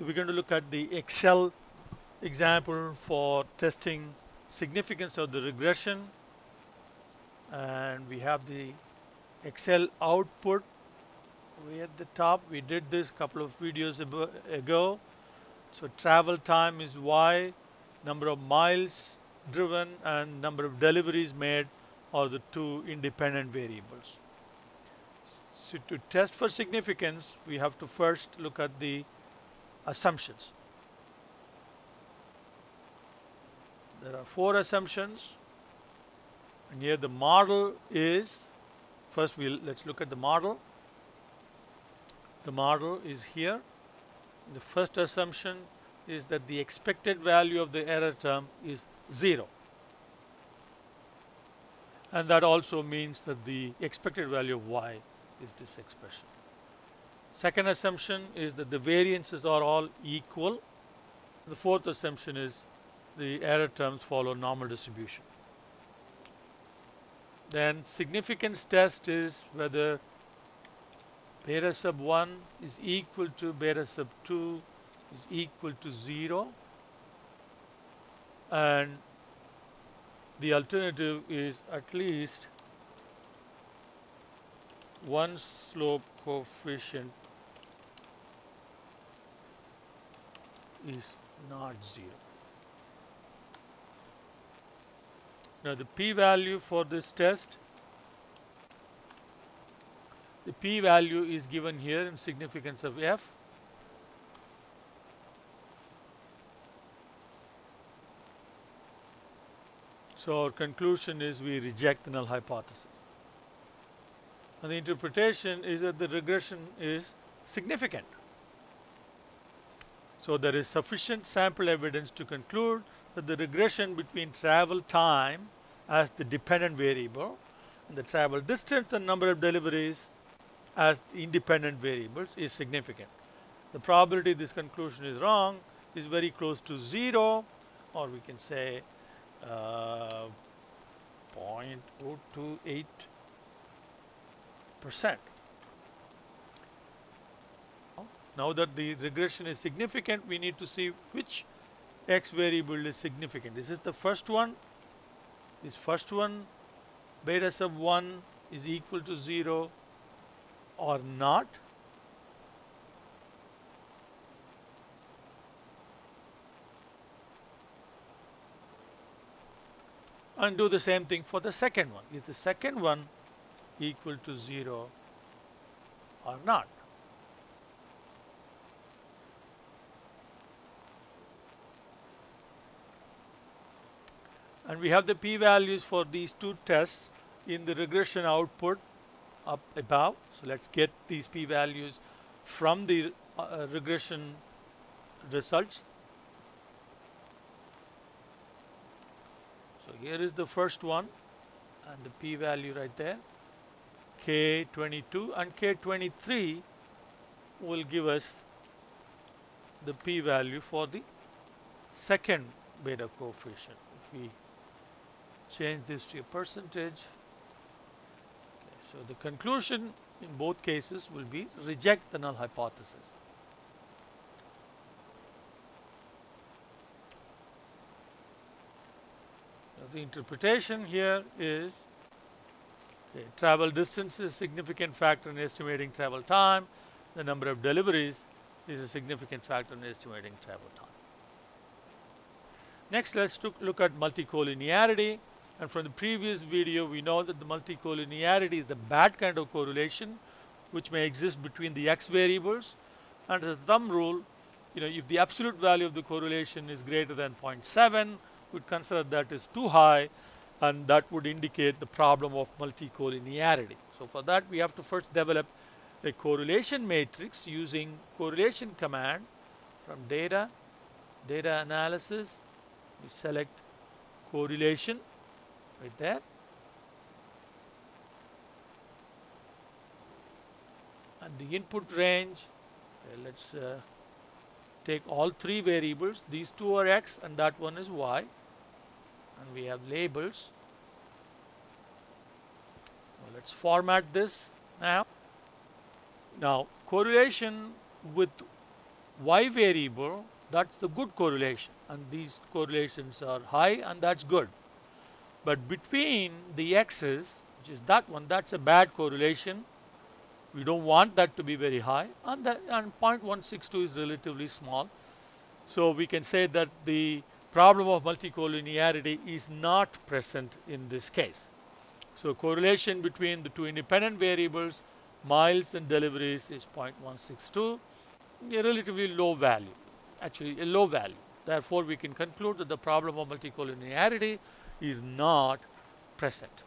So we're going to look at the Excel example for testing significance of the regression, and we have the Excel output way at the top. We did this a couple of videos ago. So travel time is Y, number of miles driven and number of deliveries made are the two independent variables. So to test for significance, we have to first look at the assumptions. There are 4 assumptions, and here the model is, first let's look at the model. The model is here. The first assumption is that the expected value of the error term is 0. And that also means that the expected value of y is this expression. Second assumption is that the variances are all equal. The fourth assumption is the error terms follow normal distribution. Then significance test is whether beta sub 1 is equal to beta sub 2 is equal to 0, and the alternative is at least one slope coefficient is not 0. Now the p-value for this test, the p-value is given here in significance of f. So our conclusion is we reject the null hypothesis. And the interpretation is that the regression is significant. So there is sufficient sample evidence to conclude that the regression between travel time as the dependent variable and the travel distance and number of deliveries as the independent variables is significant. The probability this conclusion is wrong is very close to 0, or we can say 0.028%. Now that the regression is significant, we need to see which x variable is significant. This is the first one. This first one, beta sub 1 is equal to 0 or not. And do the same thing for the second one. Is the second one equal to 0 or not? And we have the p-values for these two tests in the regression output up above. So let's get these p-values from the regression results. So here is the first one, and the p-value right there, K22, and K23 will give us the p-value for the second beta coefficient. If we change this to a percentage, okay, so the conclusion in both cases will be reject the null hypothesis. The interpretation here is, okay, travel distance is a significant factor in estimating travel time. The number of deliveries is a significant factor in estimating travel time. Next, let's look at multicollinearity. And from the previous video, we know that the multicollinearity is the bad kind of correlation which may exist between the x variables. And as a thumb rule, if the absolute value of the correlation is greater than 0.7, would consider that is too high, and that would indicate the problem of multicollinearity. So for that, we have to first develop a correlation matrix using correlation command from data analysis. We select correlation right there. And the input range, okay, let's take all 3 variables. These 2 are x and that one is y. And we have labels. Well, let's format this now. Now, correlation with Y variable, that's the good correlation, and these correlations are high, and that's good. But between the x's, which is that one, that's a bad correlation. We don't want that to be very high, and 0.162 is relatively small. So we can say that the problem of multicollinearity is not present in this case. So correlation between the two independent variables, miles and deliveries, is 0.162, a relatively low value, actually a low value. Therefore, we can conclude that the problem of multicollinearity is not present.